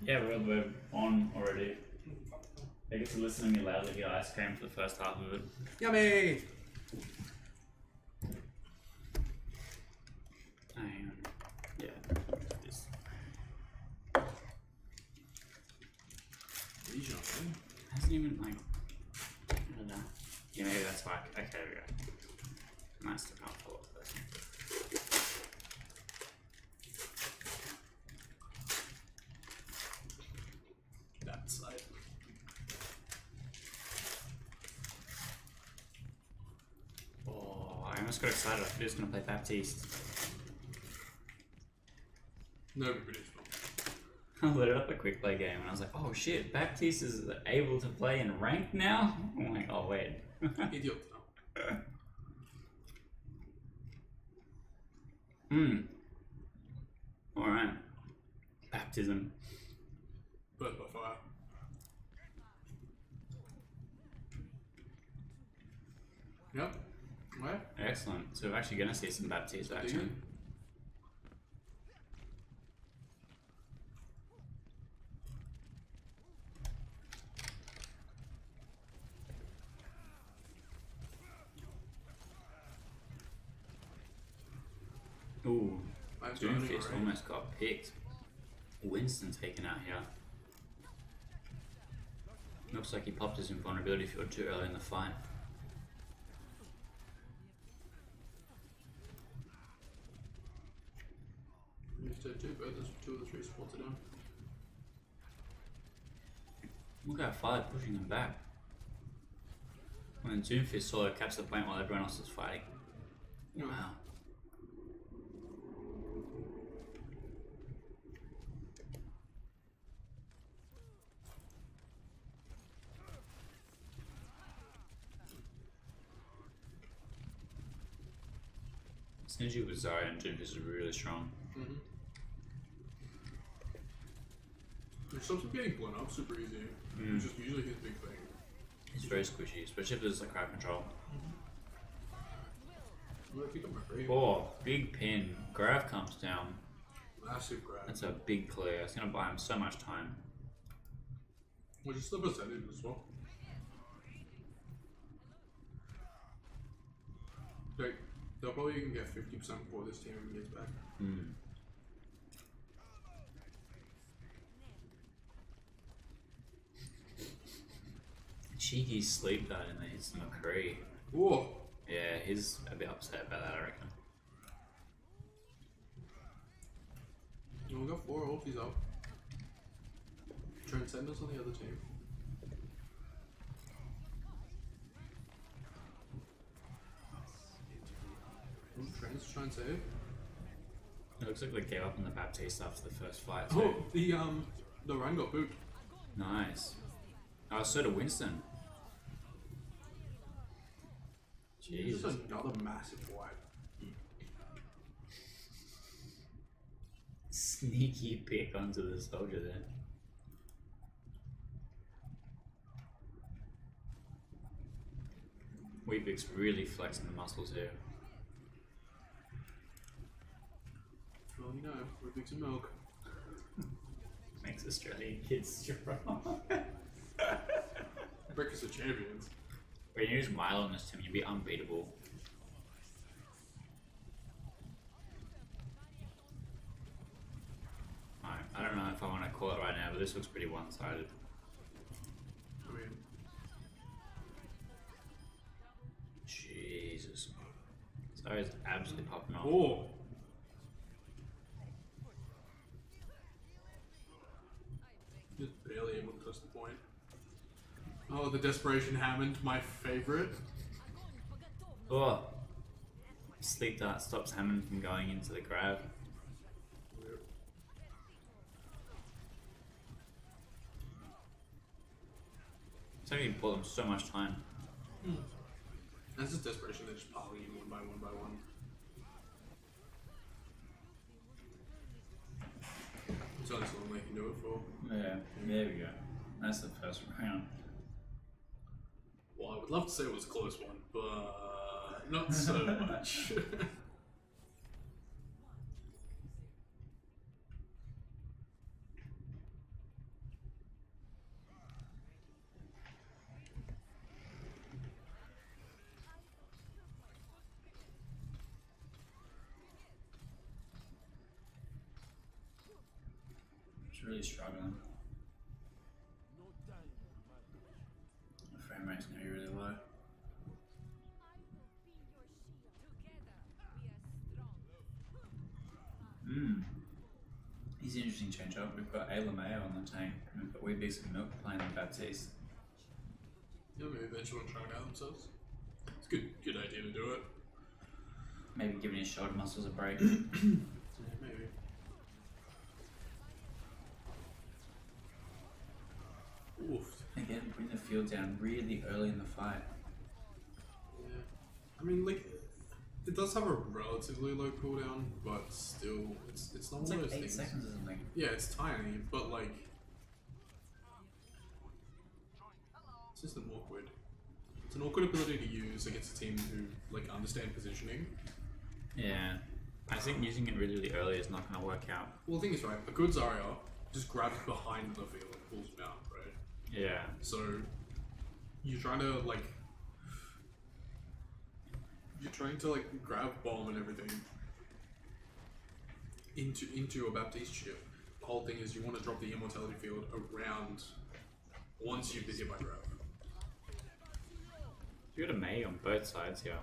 Yeah, we're on already. I get to listen to me loudly eat ice cream for the first half of it. Yummy! Hang on. Yeah. This. Dijon. Hasn't even, like, I don't know. Yeah, maybe that's why. Okay, there we go. Nice to not follow this. That side. Oh, I almost got excited. I thought he was going to play Baptiste. No, everybody's wrong. I loaded up a quick play game and I was like, oh shit, Baptiste is able to play in ranked now? I'm like, oh wait. Idiot. Alright. Baptism. Birth by fire. Yep. Where? Excellent. So we're actually going to see some Baptiste Do action. you? Ooh. I'm turning Doomfist already. almost got picked. Winston taken out here. Looks like he popped his invulnerability field too early in the fight. Mr. Two, but there's 2 of the 3 spots down. Look how far they're pushing him back. When Doomfist solo catch the point while everyone else is fighting. Yeah. Wow. Synergy with Zarya and Doomfist is really strong. Mm-hmm. It stops him getting blown up super easy. Which is usually his big thing. It's very squishy, especially if there's like crowd control. Well, I think I'm afraid. Oh, big pin. Grav comes down. Massive grab. That's a big clear. It's gonna buy him so much time. Which is the percentage as well. Like, they'll probably even get 50% before this team even gets back. Cheeky sleep dart in there hits McCree. Whoa! Yeah, he's a bit upset about that, I reckon. We got 4 ultis up. Transcendence on the other team. Trans try and save. It looks like they gave up on the Baptiste after the first fight too. Oh, the Ryan got booped. Nice. Oh, so did Winston. This Jesus. is another massive wipe. Sneaky pick onto the soldier there. Weebix really flexing the muscles here. Well, you know, we're big some milk. Makes Australian kids strong. Breakfast of Champions. When you use Milo on this team, you'd be unbeatable. I don't know if I want to call it right now, but this looks pretty one-sided. I mean, Jesus. Sorry, it's absolutely popping off. oh! Just barely able to touch the point. Oh, the Desperation Hammond, my favorite. Oh! Sleep dart stops Hammond from going into the grab. It's only bought them so much time. That's just desperation, they're just piling in one by one by one. It's only so long they can do it for. Yeah, there we go. That's the first round. Well, I would love to say it was a close one, but not so much. It's really struggling. The frame rate's gonna be really low. He's an interesting change up. We've got Ayla Mayo on the tank, and we've got Wee Bix and Milk playing with Baptiste. Yeah, maybe they should try it out themselves. It's a good idea to do it. Maybe giving his shoulder muscles a break. Yeah, maybe. Oof. Again, bring the field down really early in the fight. Yeah. I mean, like, it does have a relatively low cooldown, but still, it's not It's one like of those 8 things. seconds or something. Yeah, it's tiny, but like, it's just an awkward. It's an awkward ability to use against a team who like understand positioning. Yeah. I think using it really, really early is not going to work out. Well, the thing is, right, a good Zarya just grabs behind the field and pulls him out, right? Yeah. So you're trying to like grab bomb and everything into a Baptiste chip. The whole thing is you want to drop the immortality field around once you've been hit by grab. You got a May on both sides here.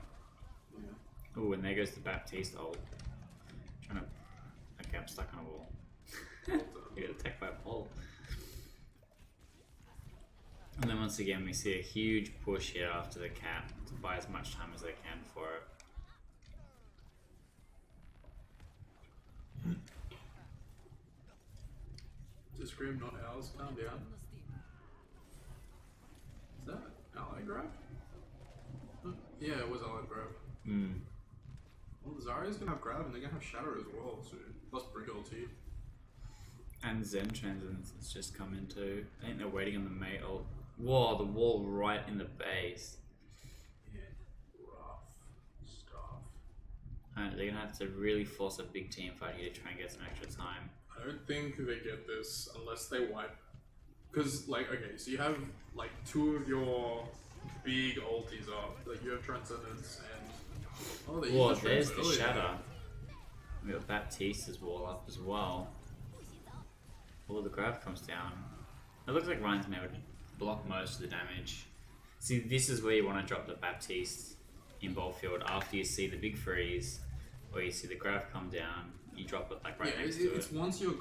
Yeah. Ooh, and there goes the Baptiste ult. Trying to. Okay, I'm stuck on a wall. You got attacked by a pole. And then once again, we see a huge push here after the cap to buy as much time as they can for it. Just scream, not ours. Calm down. Is that ally grab? Oh, yeah, it was ally grab. Well, Zarya's gonna have grab and they're gonna have shatter as well soon. Plus Brig ulti. And Zen Transcendence has just come in too. I think they're waiting on the May ult. Whoa, the wall right in the base. Yeah, rough stuff. Alright, they're gonna have to really force a big team fight here to try and get some extra time. I don't think they get this unless they wipe. Because, like, okay, so you have, like, two of your big ultis up. Like, you have Transcendence and... Oh, they Whoa, used the there's Trance the earlier. shatter. We got Baptiste's wall up as well. Oh, the grab comes down. It looks like Ryan's been able to block most of the damage. See, this is where you want to drop the Baptiste in ball field after you see the big freeze, or you see the grab come down. You drop it like right Yeah, next to it's it. once you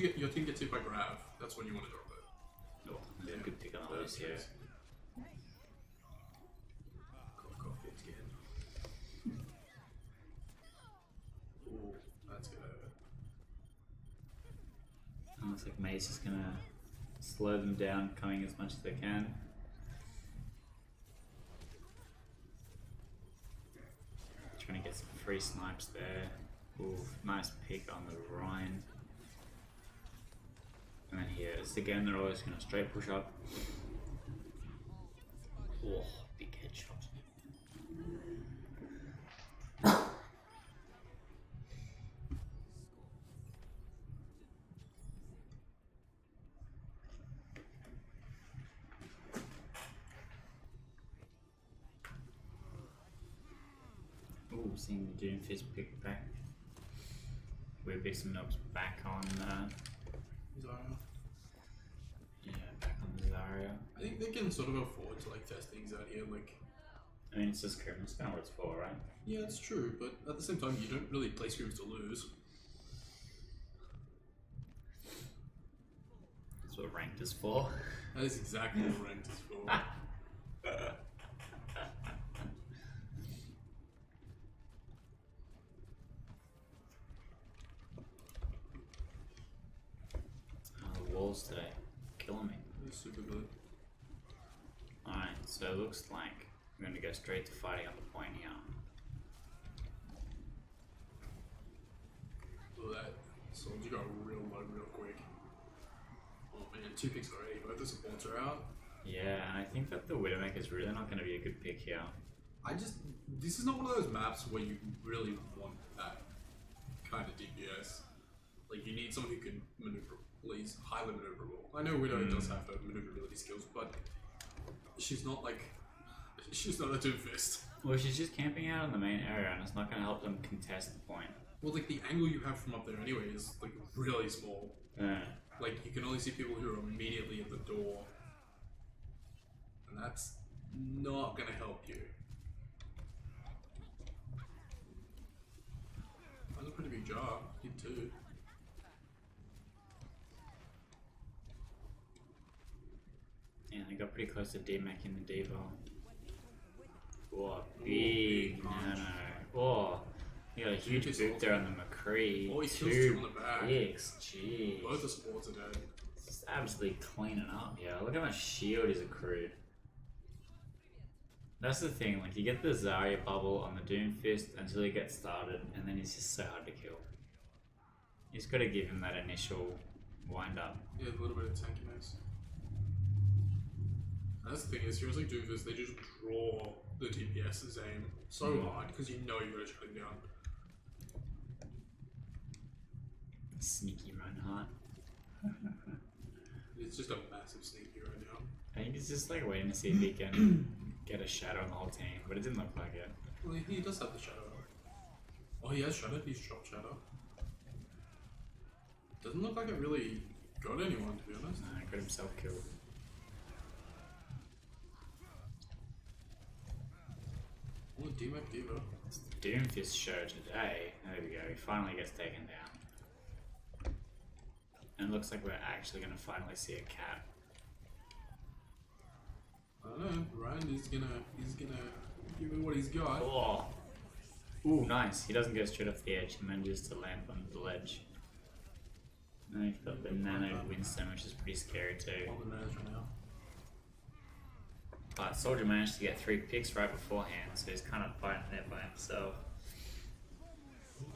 get your team gets hit by grab, that's when you want to drop it. Oh, there's a good pick on the loose here. Cough, it's good. Ooh, that's gonna hurt. And looks like May's just gonna slow them down, coming as much as they can. Trying to get some free snipes there. Ooh, nice pick on the Rhine. And then here, it's again, they're always gonna straight push up. Oh, big headshot. Ooh, seeing the Doomfist pick back. We're big some knobs back on Zarya. yeah, back on the Zarya. I think they can sort of afford to like test things out here. Like, I mean, it's just Scrim, it's kind of what it's for, right? yeah, it's true, but at the same time, you don't really play scrims to lose. That's what ranked is for. That is exactly what ranked is for. Oh, the walls today, killing me. It's super good. Alright, so it looks like we're going to go straight to fighting on the point here. Oh, that soldier got real low real quick. Oh man, 2 picks already. Both the supports are out. Yeah, and I think that the Widowmaker is really not going to be a good pick here. This is not one of those maps where you really want that kind of DPS. Like, you need someone who can maneuver, he's highly maneuverable. I know Widow does have her maneuverability skills, but she's not like, she's not a Doomfist. Well, she's just camping out in the main area and it's not going to help them contest the point. Well, like, the angle you have from up there anyway is, like, really small. Yeah. Like, you can only see people who are immediately at the door. And that's not gonna help you. That's a pretty big jar. Did too. Yeah, they got pretty close to D-Mac in the Devo. Whoa, big nano. Whoa, you got a huge Doomfist boot there also. on the McCree. Oh, he kills two on the back. picks, jeez. Both the supports are dead. It's just absolutely cleaning up, yeah. Look how much shield is accrued. That's the thing, like you get the Zarya bubble on the Doomfist until he gets started, and then he's just so hard to kill. You just gotta give him that initial wind up. Yeah, a little bit of tankiness. And that's the thing is, heroes like Doomfist, they just draw the DPS's aim so hard because you know you gotta shut him down. Sneaky Reinhardt. It's just a massive sneaky right now. I think he's just like waiting to see if he can get a shadow on the whole team, but it didn't look like it. Well, he does have the shadow. Oh, he has shadow. He's dropped shadow. Doesn't look like it really got anyone, to be honest. Nah, got himself killed. Oh, D-Mac Diva. It's the Doomfist show today. There we go, he finally gets taken down. And it looks like we're actually gonna finally see a cat. I don't know. Ryan is gonna give it what he's got. Oh! Ooh, nice. He doesn't go straight off the edge, he manages to land on the ledge. And we've got the nano Winston, which is pretty scary too. On the manager now. But Soldier managed to get 3 picks right beforehand, so he's kind of fighting there by himself.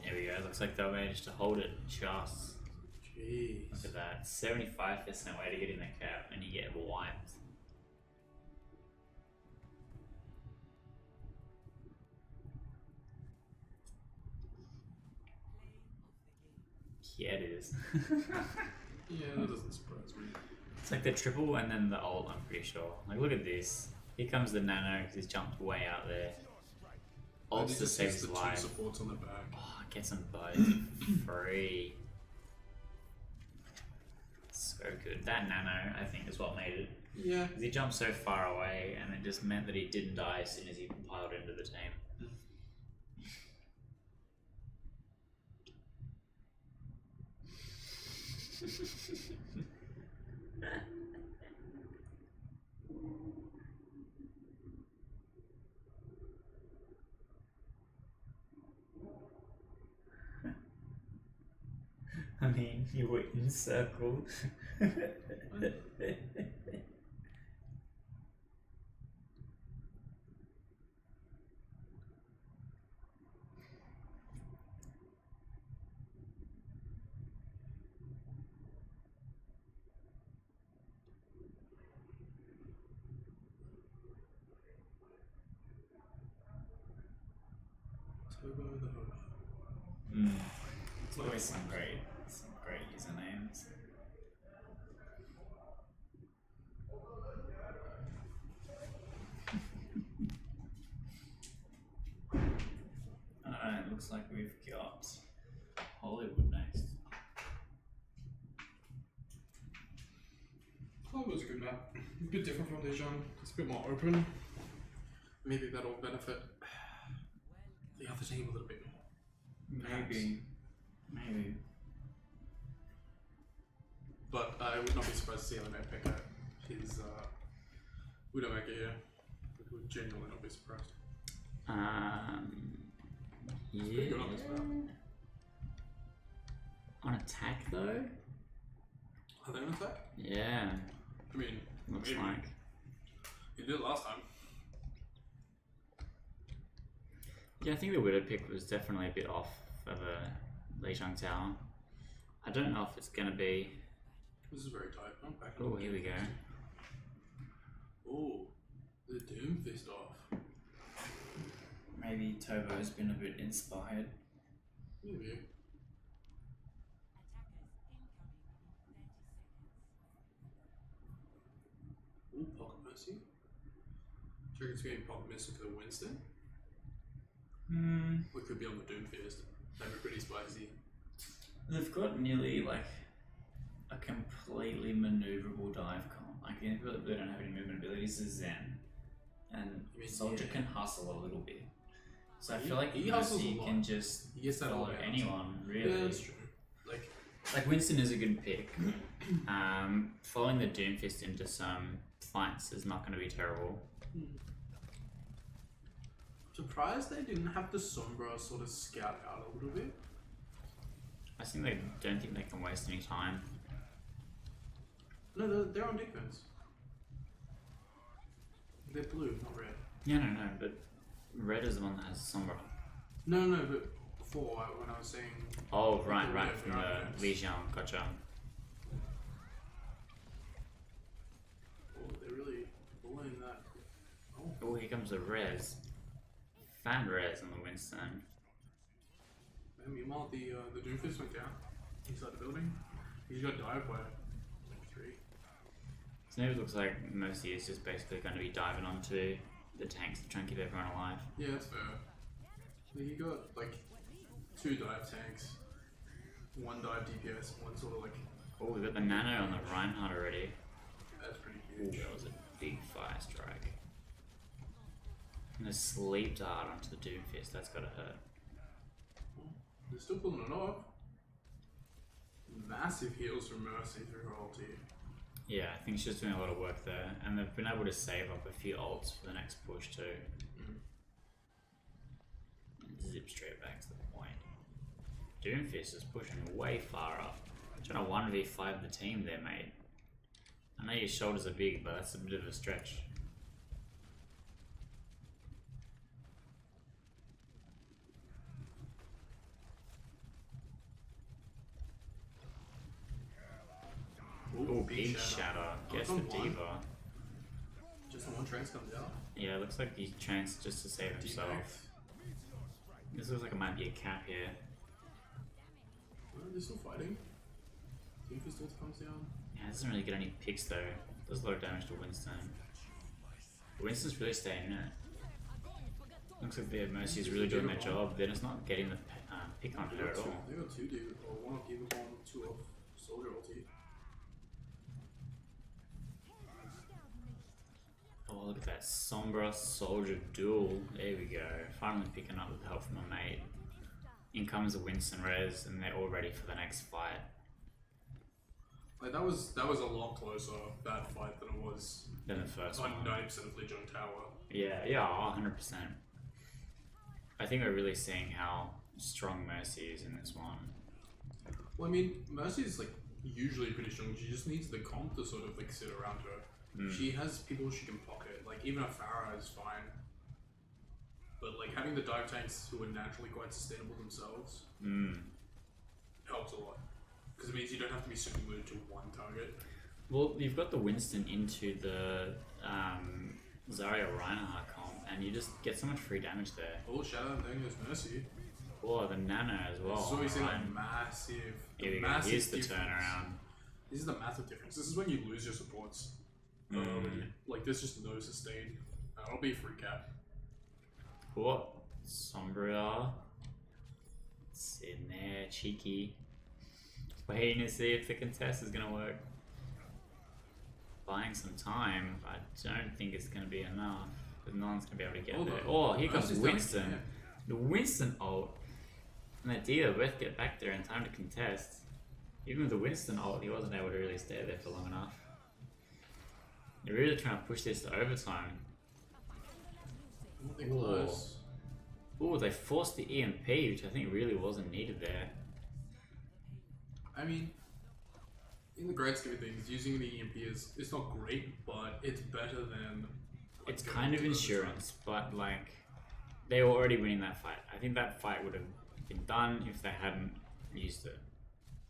There we go, looks like they'll manage to hold it just. Jeez. Look at that, 75% way to get in the cap, and you get wiped. Yeah, it is. Yeah, that doesn't surprise me. It's like the triple and then the ult, I'm pretty sure. Like, look at this. Here comes the nano because he's jumped way out there. Ult's to save his the two life. supports on the back. Oh, gets them both free. So good. That nano, I think, is what made it. Yeah. Because he jumped so far away and it just meant that he didn't die as soon as he piled into the team. I mean, you were in circle. Turbo the Hope. It's always some great usernames. Alright, looks like we've got Hollywood next. Hollywood's a good map. A bit different from Dijon. It's a bit more open. Maybe that'll benefit the other team a little bit more. Maybe. But I would not be surprised to see Element pick out his Widowmaker here. I would genuinely not be surprised. Pretty good on this map. On attack though? Are they on attack? Yeah, I mean, looks maybe. like. He did it last time. Yeah, I think the Widow pick was definitely a bit off for the Lijiang Tower. I don't know if it's gonna be. This is very tight. Oh, back Oh, here we go. Oh, the Doomfist off. Maybe Tobo's been a bit inspired. Maybe. Ooh, Pocket Mercy. Do you reckon it's going to be Pocket Mercy for the Winston? We could be on the Doomfist. That'd be pretty spicy. They've got nearly like a completely maneuverable dive comp. Like the only people that don't have any movement abilities is Zen, and I mean, Soldier yeah. can hustle a little bit. So I He- feel like he hustles a Mercy lot. can just He gets that all follow out. anyone Yeah, really. that's true. Like Winston is a good pick. Following the Doomfist into some fights is not going to be terrible. Surprised they didn't have the Sombra sort of scout out a little bit. I think they don't think they can waste any time. No, they're on defense. They're blue, not red. Yeah, no, but Red is the one that has Sombra. No, but before when I was saying. Oh, right, Yeah, from they're on the defense. Li Xiang, gotcha. Oh, they're really bullying that. Oh, Oh, here comes the Res. Fan Res on the Winston. and meanwhile the Doomfist went down inside the building. He's got dive by like 3. So maybe it looks like Mercy is just basically going to be diving onto the tanks to try and keep everyone alive. Yeah, that's fair. You got like 2 dive tanks, 1 dive DPS, 1 sort of like. Oh, we got the Nano on the Reinhardt already. That's pretty Ooh, huge. that was a big fire strike. And a sleep dart onto the Doomfist, that's gotta hurt. They're still pulling it off. Massive heals from Mercy through her ulti. Yeah, I think she's doing a lot of work there, and they've been able to save up a few ults for the next push too. And zip straight back to the point. Doomfist is pushing way far up. Trying to 1v5 the team there, mate. I know your shoulders are big, but that's a bit of a stretch. Oh, big shatter. Oh, Gets it's the on 1. Diva. Just the 1 trans comes out. Yeah, it looks like he's chanced just to save himself. Defect. This looks like it might be a cap here. Well, they're still fighting. Doomfist ulti comes down. Yeah, it doesn't really get any picks though. Does a lot of damage to Winston. Winston's really staying in it. Looks like their Mercy's really doing their job. They're just not getting the pick on her at all. They got 2 Diva, or 1 of Diva Bomb, 2 of Soldier ulti. Oh, look at that Sombra Soldier duel. There we go. Finally picking up with help from a mate. In comes the Winston Res, and they're all ready for the next fight. Like that was a lot closer, that fight, than it was Then the first on one. 90% of Legion Tower. Yeah, 100%. I think we're really seeing how strong Mercy is in this one. Well, I mean, Mercy's like usually pretty strong. She just needs the comp to sort of like sit around her. She has people she can pocket. Like even a Farah is fine. But like having the dive tanks who are naturally quite sustainable themselves helps a lot. Because it means you don't have to be super glued to one target. Well, you've got the Winston into the Zarya Reinhardt comp, and you just get so much free damage there. Oh, Shadow and then there's Mercy. Oh, the Nano as well. So we see Right. like massive, Here we go. massive Here's the difference. turnaround. This is the massive difference. This is when you lose your supports. Like there's just no sustain. That'll be a free cap. What? Sombra. It's in there, cheeky. Waiting to see if the contest is gonna work. Buying some time, I don't think it's gonna be enough. Because no one's gonna be able to get Hold there. on. Oh, here comes Mercy's Winston. down, yeah. The Winston ult. And that Dia both get back there in time to contest. Even with the Winston ult, he wasn't able to really stay there for long enough. They're really trying to push this to overtime. Nothing close. Oh, they forced the EMP, which I think really wasn't needed there. I mean, in the grand scheme of things, using the EMP is it's not great, but it's better than. like, It's going kind of to overtime. insurance, but like they were already winning that fight. I think that fight would have been done if they hadn't used it.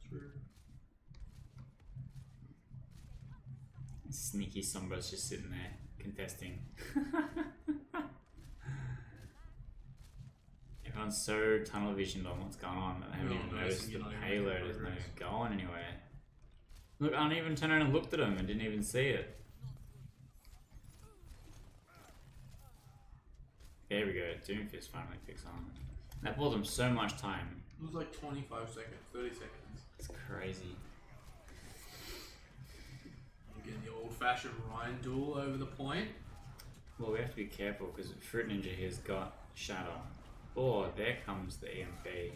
True. Sneaky Sombra's just sitting there contesting. Everyone's so tunnel visioned on what's going on that they haven't No, even no, noticed so the you're not even payload making is not progress. going anywhere. Look, I even turned around and looked at him and didn't even see it. There we go, Doomfist finally picks on. That bought them so much time. It was like 25 seconds, 30 seconds. It's crazy. fashion Ryan duel over the point. Well, we have to be careful because Fruit Ninja here's got Shadow. Oh, there comes the EMP.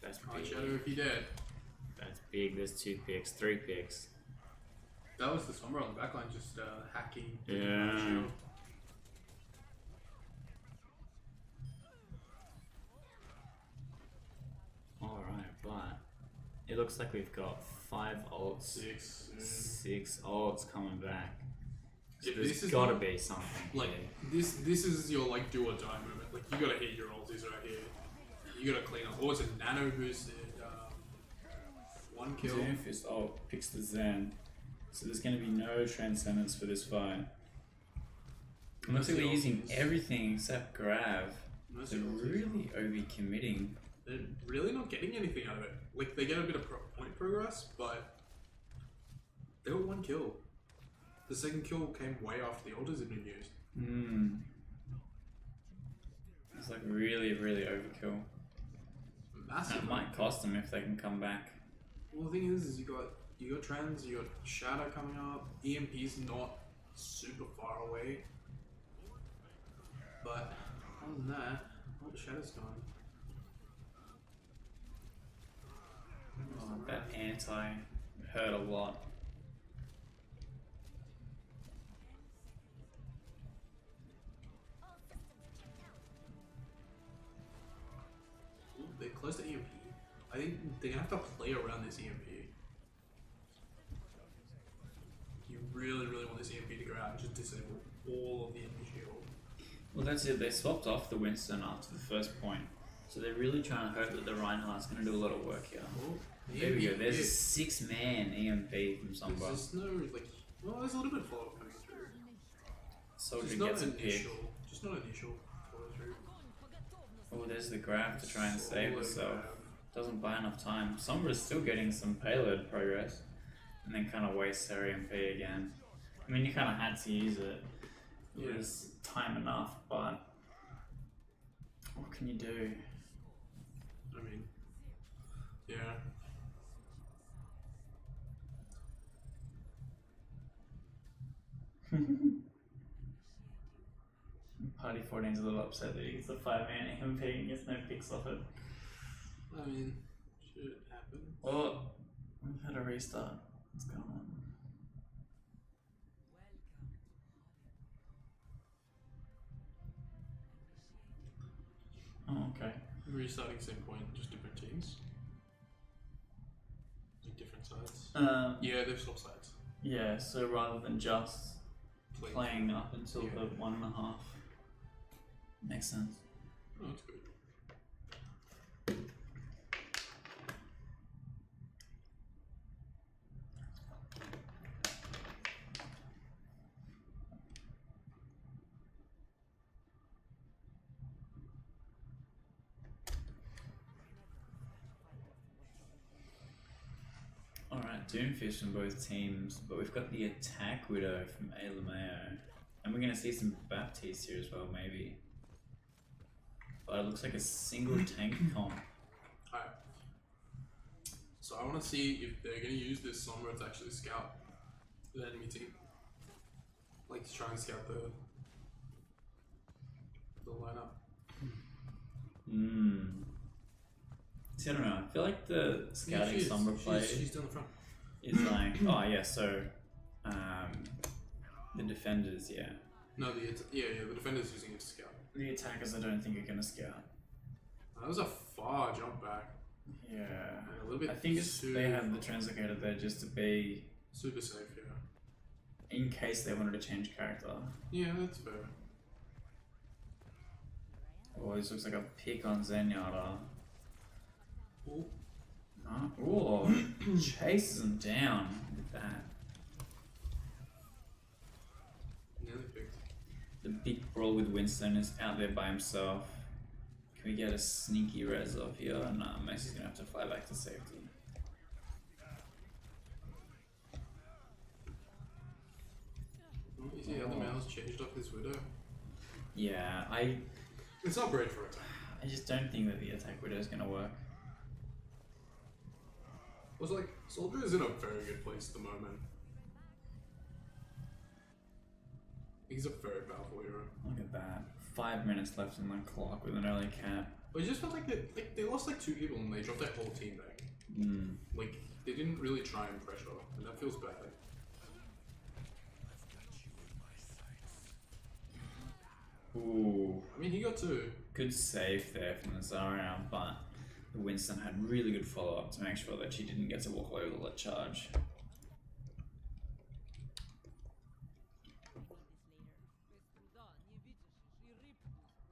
That's Right, big. Shadow, if you did. That's big. There's 2 picks, 3 picks. That was the Sombra on the backline just hacking. Yeah. Alright, but it looks like we've got 5 ults, 6 ults coming back. So Yeah, there's this is gotta not- be something Like here. this is your like do or die moment. Like you gotta hit your ultis right here. You gotta clean up. Oh, it's a nano boosted 1 kill. Doomfist picks the Zen. So there's gonna be no transcendence for this fight. It looks like they're using everything except Grav. Most They're ultis. really over-committing. They're really not getting anything out of it. Like they get a bit of point progress, but they got 1 kill. The second kill came way after the ultis had been used. It's like really, really overkill. Massive. That might cost them if they can come back. Well, the thing is you got trends, you got Shadow coming up. EMP's not super far away, but other than that, oh, the Shadow's gone. Oh, that anti hurt a lot. Ooh, they're close to EMP. I think they're gonna have to play around this EMP. You really, really want this EMP to go out and just disable all of the enemy shield. Well, that's it. They swapped off the Winston after the first point. So they're really trying to hope that the Reinhardt's going to do a lot of work here. Oh, There we go. There's a yeah. 6-man EMP from Sombra. There's no like. Well, there's a little bit of follow-up coming through. Soldier Just not gets a pick. initial. Just not initial follow-through. Oh, there's the Grav to try and save Solo herself. grab. Doesn't buy enough time. Sombra's still getting some payload progress. And then kind of wastes her EMP again. I mean, you kind of had to use it. It Yeah. was time enough, but what can you do? I mean, yeah. Party 14's a little upset that he gets a 5-man EMP and gets no picks off it. I mean, should happen. Oh, we've had a restart. What's going on? Oh, okay. Restarting same point, just different teams. Like different sides. Yeah, they've swapped sides. Yeah, so rather than just Play. playing up until Yeah. the 1.5, makes sense. Oh, that's good. Alright, Doomfish from both teams, but we've got the Attack Widow from Alameo. And we're going to see some Baptiste here as well, maybe. But it looks like a single tank comp. Alright. So I want to see if they're going to use this Sombra to actually scout the enemy team. Like to try and scout the lineup. See, I don't know. I feel like the scouting Sombra play She's down the front. is like, oh yeah, so the defenders, yeah. No, the defender's using it to scout. The attackers, I don't think are gonna scout. That was a far jump back. Yeah, And a little bit I think it's, super, they have the translocator there just to be super safe, yeah. in case they wanted to change character. Yeah, that's fair. Oh, this looks like a pick on Zenyatta. Ooh. Oh, chases him down with that. Nearly picked. The big brawl with Winston is out there by himself. Can we get a sneaky res off here? Nah, Macy's gonna have to fly back to safety. Oh, you see how the mouse changed up his widow? Yeah, It's not great for attack. I just don't think that the attack widow is gonna work. It was like, Soldier is in a very good place at the moment. He's a very powerful hero. Look at that. 5 minutes left on the clock with an early cap. But it just felt like they lost like 2 people and they dropped their whole team back. Like, they didn't really try and pressure, and that feels bad. Ooh. I mean, he got 2. Good save there from the Zarya, but the Winston had really good follow-up to make sure that she didn't get to walk away with a lit charge.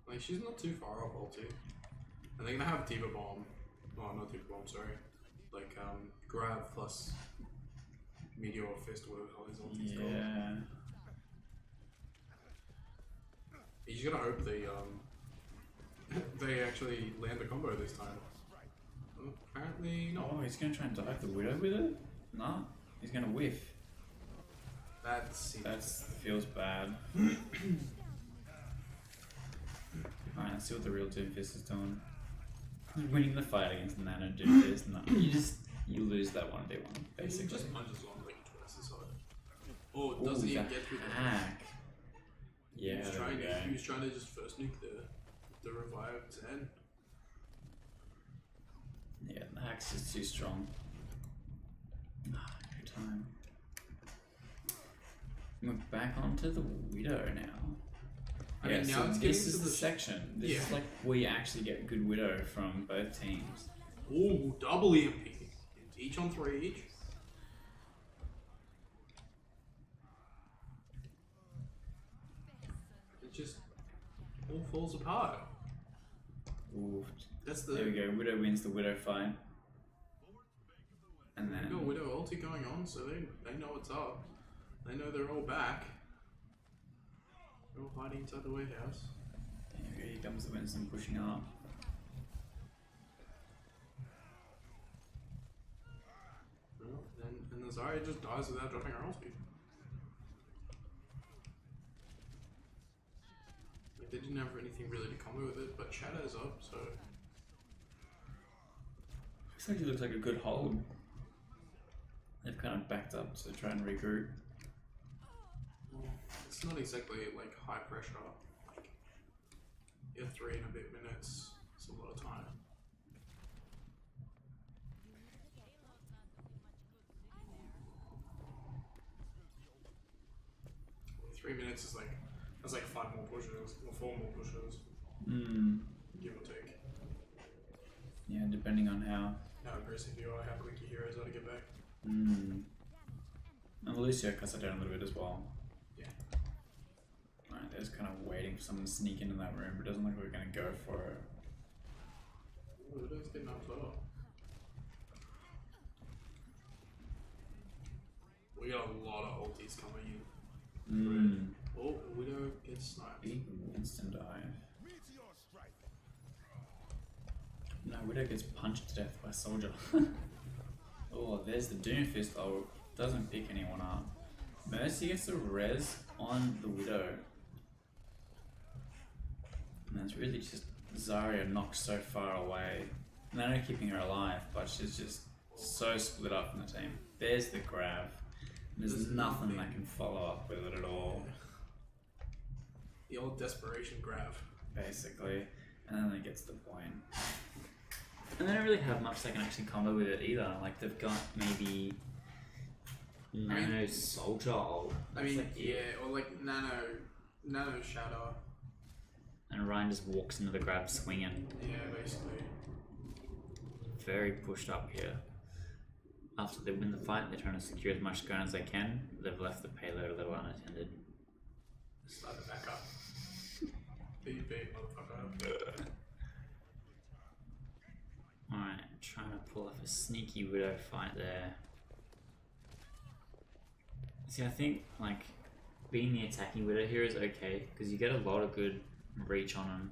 Like, she's not too far off ulti. And they're gonna have Diva Bomb. Oh, not Diva Bomb, sorry. Like, grab plus Meteor Fist, whatever the hell his ulti's called. Yeah. You just gotta hope they, they actually land the combo this time. Apparently not. Oh, he's gonna try and dive the Widow with it? No, he's gonna whiff. That feels bad. Alright, let's see what the real Doomfist is doing. He's winning the fight against Nano Doomfist. No, you lose that 1v1, basically. He just punches on like twice as hard. Oh, it doesn't even get through the hack. Yeah, he was trying to just first nuke the revive 10. Yeah, the hack's just too strong. Every time. We're back onto the Widow now. I mean, now it's this getting is to the section. This is like where you actually get good Widow from both teams. Ooh, double EMP. Each on 3 each. It just all falls apart. Ooh. That's the. There we go. Widow wins the Widow fight. And then. They've got Widow ulti going on, so they know what's up. They know they're all back. They're all hiding inside the warehouse. Here comes the Winston pushing up. Well, and the Zarya just dies without dropping her ulti. Like, they didn't have anything really to combo with it, but Shadow's up, so. This actually looks like a good hold. They've kind of backed up to try and regroup. Well, it's not exactly like high pressure. Like, you have 3 and a bit minutes. It's a lot of time. 3 minutes is like, that's like 5 more pushes, or 4 more pushes. Give or take. Yeah, depending on how aggressive you are, how quick your heroes are to get back. And Lucio cuts it down a little bit as well. Yeah. Alright, they're just kind of waiting for someone to sneak into that room, but it doesn't look like we're going to go for it. Ooh, Widow's getting up top. We got a lot of ultis coming in. Oh, Widow gets sniped. Big instant dive. No, Widow gets punched to death by Soldier. Oh, there's the Doomfist. Oh, doesn't pick anyone up. Mercy gets a res on the Widow. And it's really just Zarya knocked so far away. And they're not keeping her alive, but she's just so split up from the team. There's the grab. There's nothing that can follow up with it at all. The old desperation grab. Basically. And then it gets to the point. And they don't really have much they can actually combo with it either. Like, they've got maybe Nano Soldier ult. I mean, yeah, or like Nano Shadow. And Ryan just walks into the grab swinging. Yeah, basically. Very pushed up here. After they win the fight, they're trying to secure as much gun as they can. They've left the payload a little unattended. Start to back up. Beat, motherfucker. Alright, trying to pull off a sneaky Widow fight there. See, I think, like, being the attacking Widow here is okay, because you get a lot of good reach on them.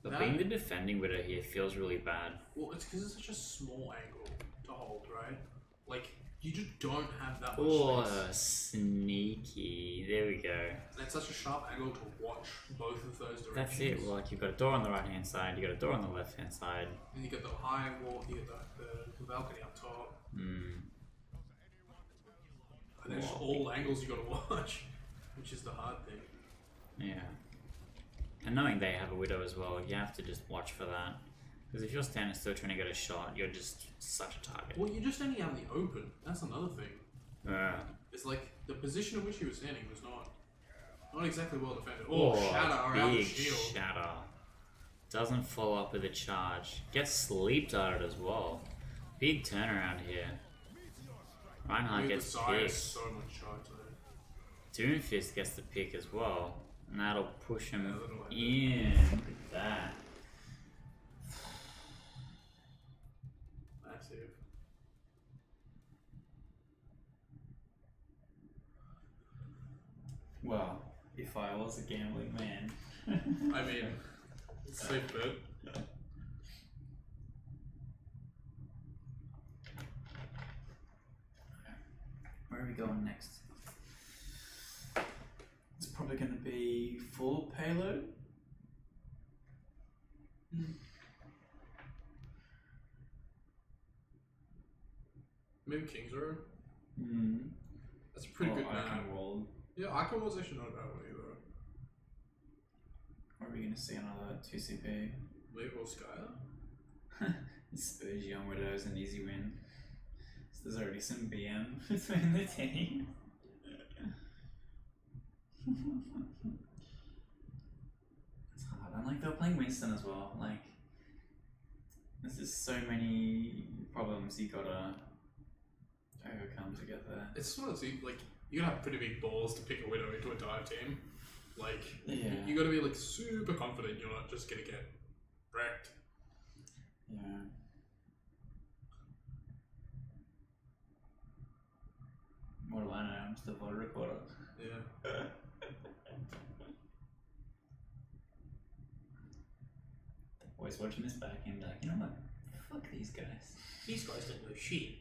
But being the defending Widow here feels really bad. Well, it's because it's such a small angle to hold, right? Like, you just don't have that much space. Sneaky. There we go. And it's such a sharp angle to watch both of those directions. That's it. Well, like, you've got a door on the right hand side, you've got a door on the left hand side. And you get the high wall, you get the balcony up top. And there's just all angles you gotta watch, which is the hard thing. Yeah. And knowing they have a Widow as well, you have to just watch for that. Because if you're standing still trying to get a shot, you're just such a target. Well, you're just standing out in the open. That's another thing. It's like the position in which he was standing was not exactly well defended. Oh, Shatter around the big shield. Shatter. Doesn't follow up with a charge. Gets sleep darted as well. Big turnaround here. Reinhardt Dude, gets the side is picked. so much charge though. Doomfist gets the pick as well. And that'll push him that'll in. Look at that. Massive. Well, if I was a gambling man. I mean, it's safe bet. Where are we going next? It's probably going to be full payload. Maybe King's Row. Hmm. That's a pretty good map. World. Yeah, Icon was actually not a bad one either. Are we going to see another 2CP? Maybe or Skyer? Spurgy on Widows and easy win. So there's already some BM between the team. It's hard. And like they're playing Winston as well. Like there's just so many problems you gotta overcome to get there. It's one of those things, like, you gotta have pretty big balls to pick a Widow into a dive team. Like, Yeah. you gotta be like super confident you're not just gonna get wrecked. Yeah. What do I know? I'm just a voter recorder. Yeah. Always watching this back and like, you know what? Fuck these guys. These guys don't know shit.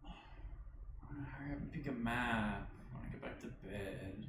I wanna hurry up and pick a map. I wanna go back to bed.